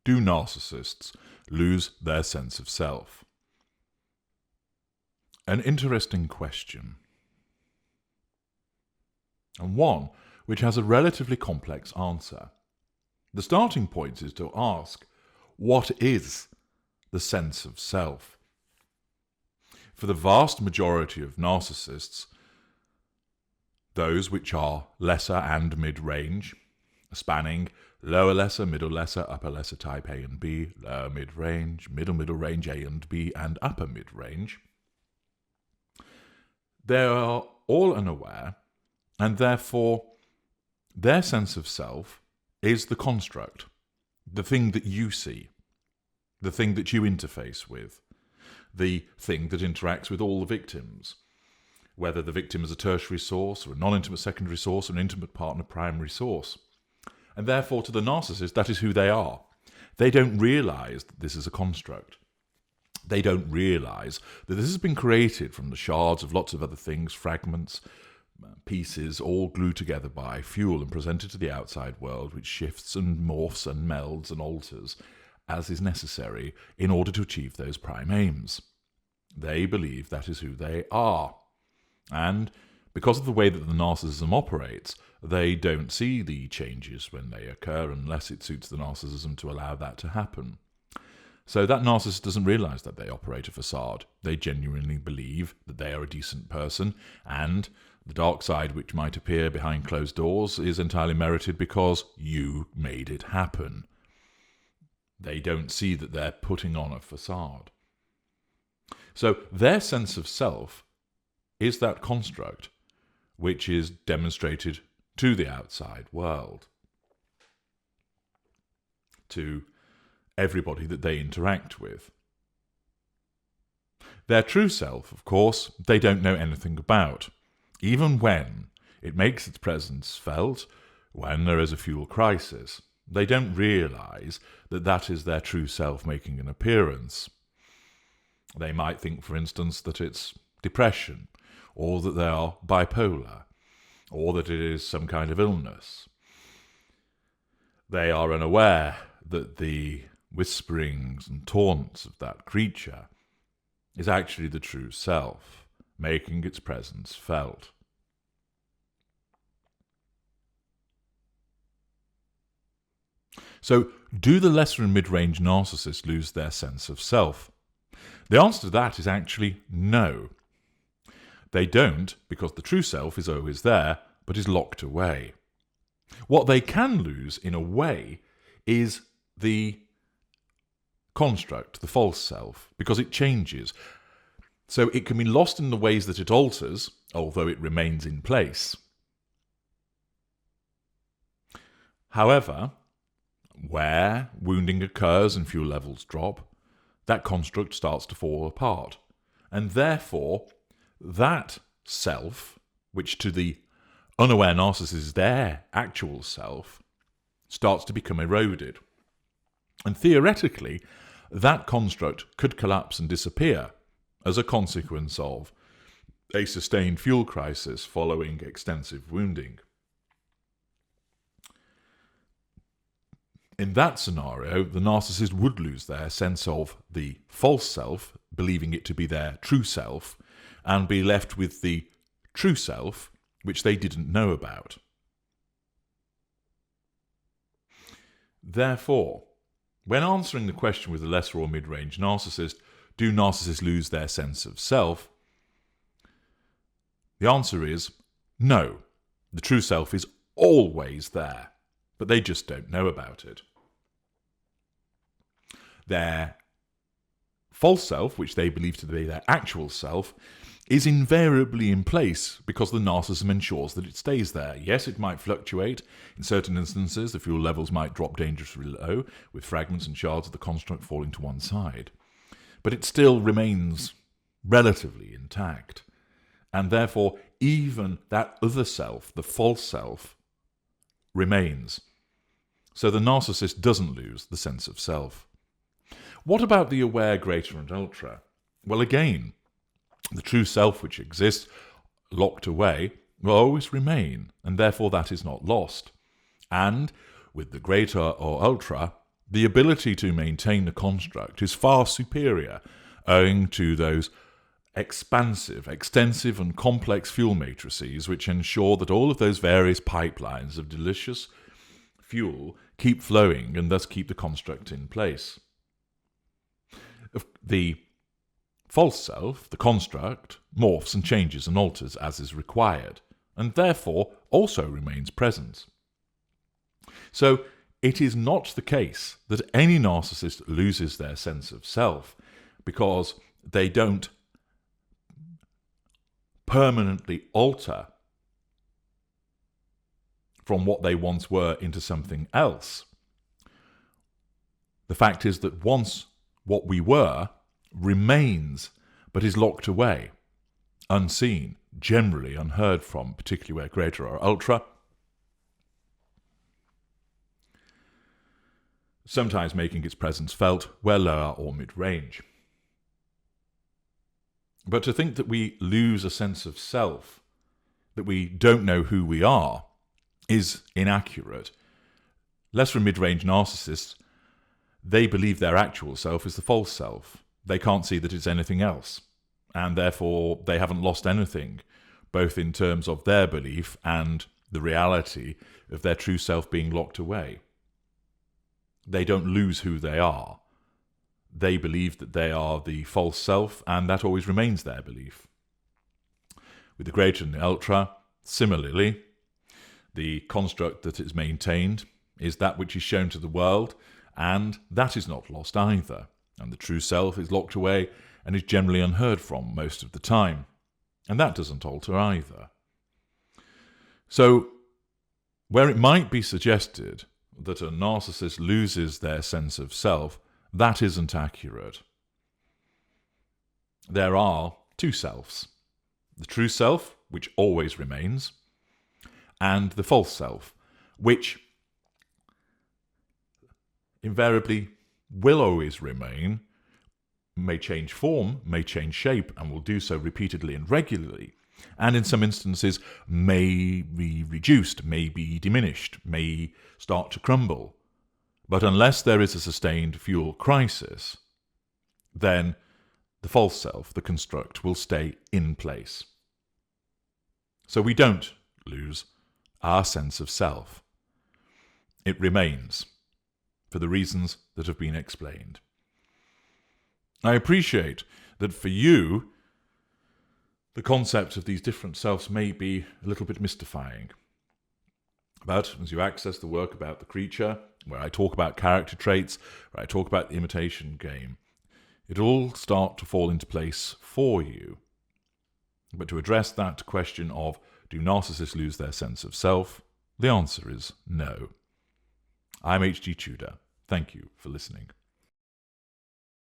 do narcissists lose their sense of self? An interesting question, and one which has a relatively complex answer. The starting point is to ask, what is the sense of self? For the vast majority of narcissists, those which are lesser and mid-range, spanning lower lesser, middle lesser, upper lesser type A and B, lower mid-range, middle range A and B, and upper mid-range, they are all unaware, and therefore their sense of self is the construct, the thing that you see, the thing that you interface with, the thing that interacts with all the victims, whether the victim is a tertiary source or a non-intimate secondary source or an intimate partner primary source. And therefore, to the narcissist, that is who they are. They don't realise that this is a construct. They don't realise that this has been created from the shards of lots of other things, fragments, pieces, all glued together by fuel and presented to the outside world, which shifts and morphs and melds and alters as is necessary in order to achieve those prime aims. They believe that is who they are. And because of the way that the narcissism operates, they don't see the changes when they occur unless it suits the narcissism to allow that to happen. So that narcissist doesn't realise that they operate a facade. They genuinely believe that they are a decent person, and the dark side which might appear behind closed doors is entirely merited because you made it happen. They don't see that they're putting on a facade. So their sense of self is that construct which is demonstrated to the outside world, to everybody that they interact with. Their true self, of course, they don't know anything about, even when it makes its presence felt when there is a fuel crisis. They don't realise that that is their true self making an appearance. They might think, for instance, that it's depression, or that they are bipolar, or that it is some kind of illness. They are unaware that the whisperings and taunts of that creature is actually the true self, making its presence felt. So, do the lesser and mid-range narcissists lose their sense of self? The answer to that is actually no. They don't, because the true self is always there, but is locked away. What they can lose, in a way, is the construct, the false self, because it changes. So it can be lost in the ways that it alters, although it remains in place. However, where wounding occurs and fuel levels drop, that construct starts to fall apart. And therefore, that self, which to the unaware narcissist is their actual self, starts to become eroded. And theoretically, that construct could collapse and disappear as a consequence of a sustained fuel crisis following extensive wounding. In that scenario, the narcissist would lose their sense of the false self, believing it to be their true self, and be left with the true self, which they didn't know about. Therefore, when answering the question with a lesser or mid-range narcissist, do narcissists lose their sense of self? The answer is no. The true self is always there, but they just don't know about it. Their false self, which they believe to be their actual self, is invariably in place because the narcissism ensures that it stays there. Yes, it might fluctuate. In certain instances, the fuel levels might drop dangerously low, with fragments and shards of the construct falling to one side. But it still remains relatively intact. And therefore, even that other self, the false self, remains. So the narcissist doesn't lose the sense of self. What about the aware, greater and ultra? Well, again, the true self which exists, locked away, will always remain, and therefore that is not lost. And with the greater or ultra, the ability to maintain the construct is far superior, owing to those expansive, extensive and complex fuel matrices which ensure that all of those various pipelines of delicious fuel keep flowing and thus keep the construct in place. The false self, the construct, morphs and changes and alters as is required, and therefore also remains present. So it is not the case that any narcissist loses their sense of self because they don't permanently alter from what they once were into something else. The fact is that once what we were remains, but is locked away, unseen, generally unheard from, particularly where greater or ultra, sometimes making its presence felt where lower or mid-range. But to think that we lose a sense of self, that we don't know who we are, is inaccurate. Less from mid-range narcissists, they believe their actual self is the false self. They can't see that it's anything else, and therefore they haven't lost anything, both in terms of their belief and the reality of their true self being locked away. They don't lose who they are. They believe that they are the false self, and that always remains their belief. With the greater and the ultra, similarly, the construct that is maintained is that which is shown to the world, and that is not lost either. And the true self is locked away and is generally unheard from most of the time, and that doesn't alter either. So, where it might be suggested that a narcissist loses their sense of self, that isn't accurate. There are two selves. The true self, which always remains, and the false self, which invariably will always remain, may change form, may change shape, and will do so repeatedly and regularly, and in some instances may be reduced, may be diminished, may start to crumble. But unless there is a sustained fuel crisis, then the false self, the construct, will stay in place. So we don't lose our sense of self. It remains, for the reasons that have been explained. I appreciate that for you, the concept of these different selves may be a little bit mystifying. But as you access the work about the creature, where I talk about character traits, where I talk about the imitation game, it'll all start to fall into place for you. But to address that question of, do narcissists lose their sense of self? The answer is no. I'm H.G. Tudor. Thank you for listening.